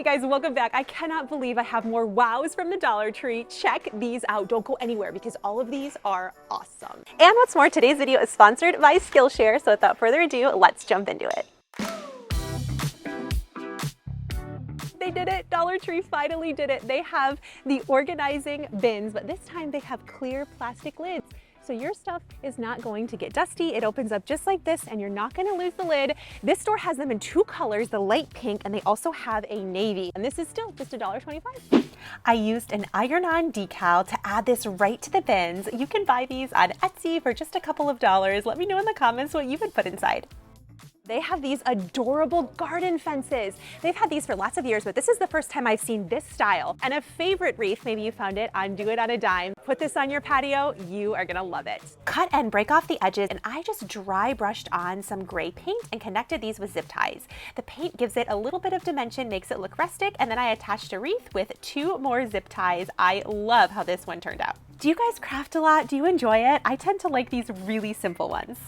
Hey guys, welcome back. I cannot believe I have more wows from the Dollar Tree. Check these out. Don't go anywhere because all of these are awesome. And what's more, today's video is sponsored by Skillshare. So without further ado, let's jump into it. They did it. Dollar Tree finally did it. They have the organizing bins, but this time they have clear plastic lids. So your stuff is not going to get dusty. It opens up just like this and you're not going to lose the lid. This store has them in two colors, the light pink, and they also have a navy. And this is still just $1.25. I used an iron-on decal to add this right to the bins. You can buy these on Etsy for just a couple of dollars. Let me know in the comments what you would put inside. They have these adorable garden fences. They've had these for lots of years, but this is the first time I've seen this style. And a favorite wreath, maybe you found it on Doitonadime. Put this on your patio, you are gonna love it. Cut and break off the edges, and I just dry brushed on some gray paint and connected these with zip ties. The paint gives it a little bit of dimension, makes it look rustic, and then I attached a wreath with 2 more zip ties. I love how this one turned out. Do you guys craft a lot? Do you enjoy it? I tend to like these really simple ones.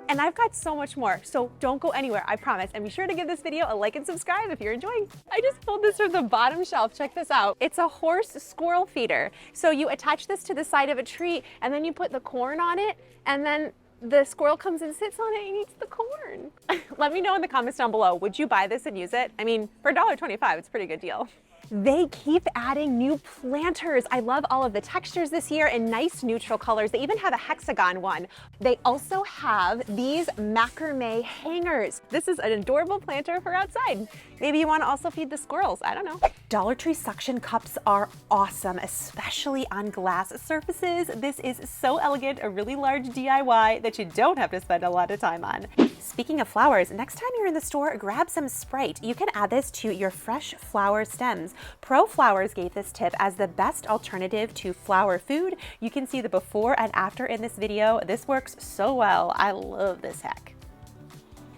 And I've got so much more, so don't go anywhere, I promise. And be sure to give this video a like and subscribe if you're enjoying. I just pulled this from the bottom shelf, check this out. It's a horse squirrel feeder. So you attach this to the side of a tree and then you put the corn on it and then the squirrel comes and sits on it and eats the corn. Let me know in the comments down below, would you buy this and use it? I mean, for $1.25, it's a pretty good deal. They keep adding new planters. I love all of the textures this year in nice neutral colors. They even have a hexagon one. They also have these macrame hangers. This is an adorable planter for outside. Maybe you want to also feed the squirrels, I don't know. Dollar Tree suction cups are awesome, especially on glass surfaces. This is so elegant, a really large DIY that you don't have to spend a lot of time on. Speaking of flowers, next time you're in the store, grab some Sprite. You can add this to your fresh flower stems. Pro Flowers gave this tip as the best alternative to flower food. You can see the before and after in this video. This works so well. I love this hack.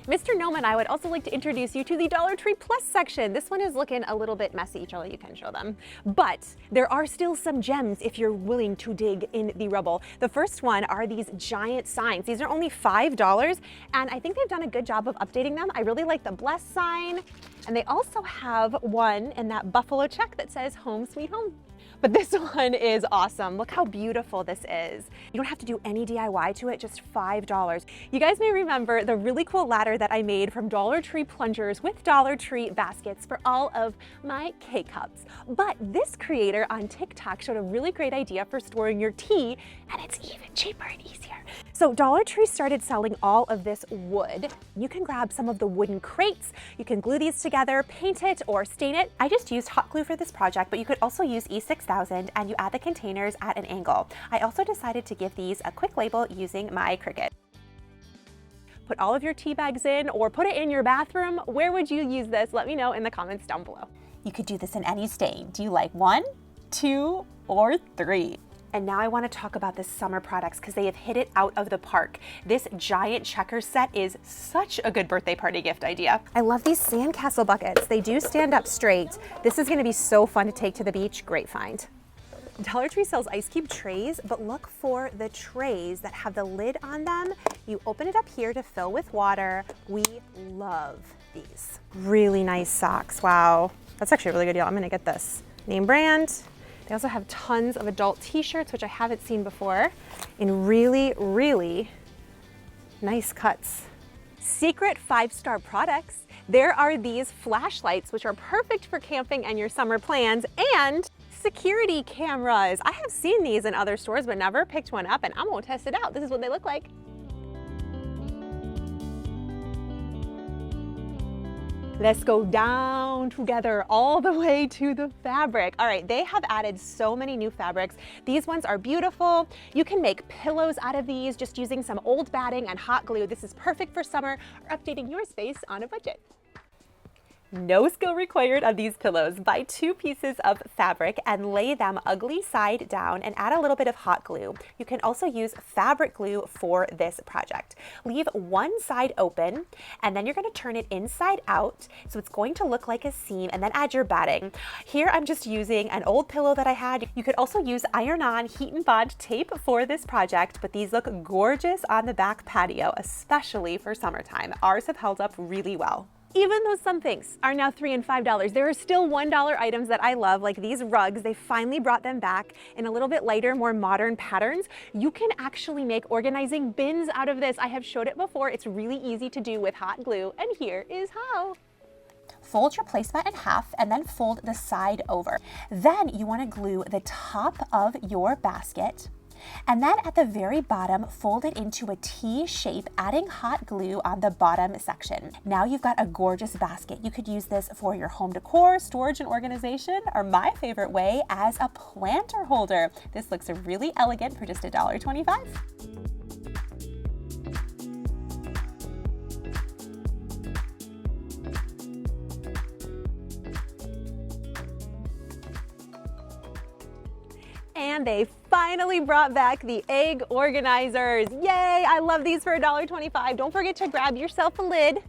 Mr. Gnome and I would also like to introduce you to the Dollar Tree Plus section. This one is looking a little bit messy, Charlie, you can show them. But there are still some gems if you're willing to dig in the rubble. The first one are these giant signs. These are only $5, and I think they've done a good job of updating them. I really like the bless sign, and they also have one in that buffalo check that says home sweet home. But this one is awesome. Look how beautiful this is. You don't have to do any DIY to it, just $5. You guys may remember the really cool ladder that I made from Dollar Tree plungers with Dollar Tree baskets for all of my K-cups. But this creator on TikTok showed a really great idea for storing your tea, and it's even cheaper and easier. So Dollar Tree started selling all of this wood. You can grab some of the wooden crates, you can glue these together, paint it, or stain it. I just used hot glue for this project, but you could also use E6000 and you add the containers at an angle. I also decided to give these a quick label using my Cricut. Put all of your tea bags in or put it in your bathroom. Where would you use this? Let me know in the comments down below. You could do this in any stain. Do you like 1, 2, or 3? And now I want to talk about the summer products because they have hit it out of the park. This giant checkers set is such a good birthday party gift idea. I love these sandcastle buckets. They do stand up straight. This is going to be so fun to take to the beach. Great find. Dollar Tree sells ice cube trays, but look for the trays that have the lid on them. You open it up here to fill with water. We love these. Really nice socks. Wow. That's actually a really good deal. I'm going to get this. Name brand. They also have tons of adult t-shirts, which I haven't seen before, in really, really nice cuts. Secret 5-star products. There are these flashlights, which are perfect for camping and your summer plans, and security cameras. I have seen these in other stores, but never picked one up, and I'm gonna test it out. This is what they look like. Let's go down together all the way to the fabric. All right, they have added so many new fabrics. These ones are beautiful. You can make pillows out of these just using some old batting and hot glue. This is perfect for summer or updating your space on a budget. No skill required on these pillows. Buy 2 pieces of fabric and lay them ugly side down and add a little bit of hot glue. You can also use fabric glue for this project. Leave one side open and then you're going to turn it inside out so it's going to look like a seam, and then add your batting. Here I'm just using an old pillow that I had. You could also use iron-on heat and bond tape for this project, but these look gorgeous on the back patio, especially for summertime. Ours have held up really well. Even though some things are now $3 and $5, there are still $1 items that I love, like these rugs. They finally brought them back in a little bit lighter, more modern patterns. You can actually make organizing bins out of this. I have showed it before. It's really easy to do with hot glue, and here is how. Fold your placemat in half and then fold the side over. Then you want to glue the top of your basket. And then at the very bottom, fold it into a T shape, adding hot glue on the bottom section. Now you've got a gorgeous basket. You could use this for your home decor, storage and organization, or my favorite way, as a planter holder. This looks really elegant for just $1.25. And they finally brought back the egg organizers. Yay, I love these for $1.25. Don't forget to grab yourself a lid.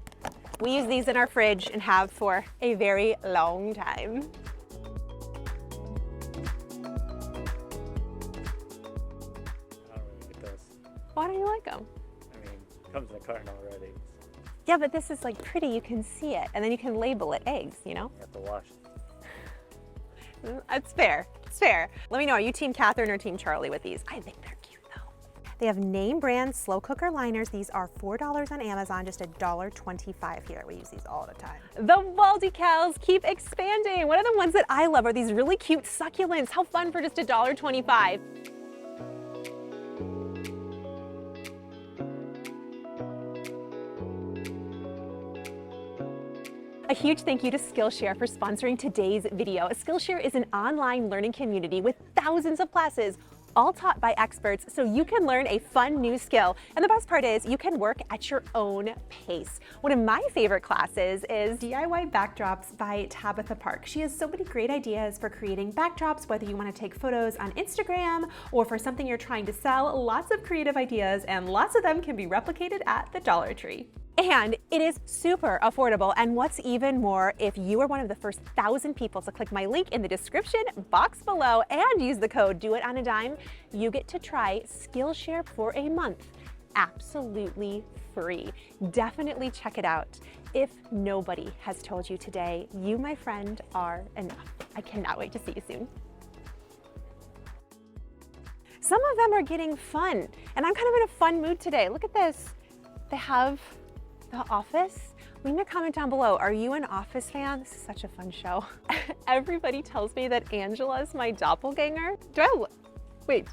We use these in our fridge and have for a very long time. I don't really like those. Why don't you like them? I mean, it comes in a carton already. Yeah, but this is like pretty, you can see it, and then you can label it eggs, you know? You have to wash it. It's fair, it's fair. Let me know, are you Team Kathryn or Team Charlie with these? I think they're cute though. They have name brand slow cooker liners. These are $4 on Amazon, just $1.25 here. We use these all the time. The wall decals keep expanding. One of the ones that I love are these really cute succulents. How fun for just $1.25. A huge thank you to Skillshare for sponsoring today's video. Skillshare is an online learning community with thousands of classes, all taught by experts, so you can learn a fun new skill. And the best part is you can work at your own pace. One of my favorite classes is DIY Backdrops by Tabitha Park. She has so many great ideas for creating backdrops, whether you want to take photos on Instagram or for something you're trying to sell. Lots of creative ideas, and lots of them can be replicated at the Dollar Tree. And it is super affordable. And what's even more, if you are one of the first 1,000 people to click my link in the description box below and use the code DOITONADIME, you get to try Skillshare for a month, absolutely free. Definitely check it out. If nobody has told you today, you, my friend, are enough. I cannot wait to see you soon. Some of them are getting fun, and I'm kind of in a fun mood today. Look at this. They have The Office. Leave me a comment down below. Are you an Office fan? This is such a fun show. Everybody tells me that Angela is my doppelganger. Wait,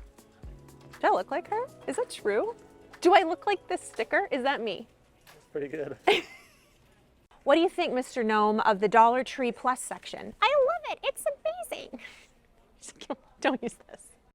do I look like her? Is that true? Do I look like this sticker? Is that me? It's pretty good. What do you think, Mr. Gnome, of the Dollar Tree Plus section? I love it. It's amazing. Don't use this.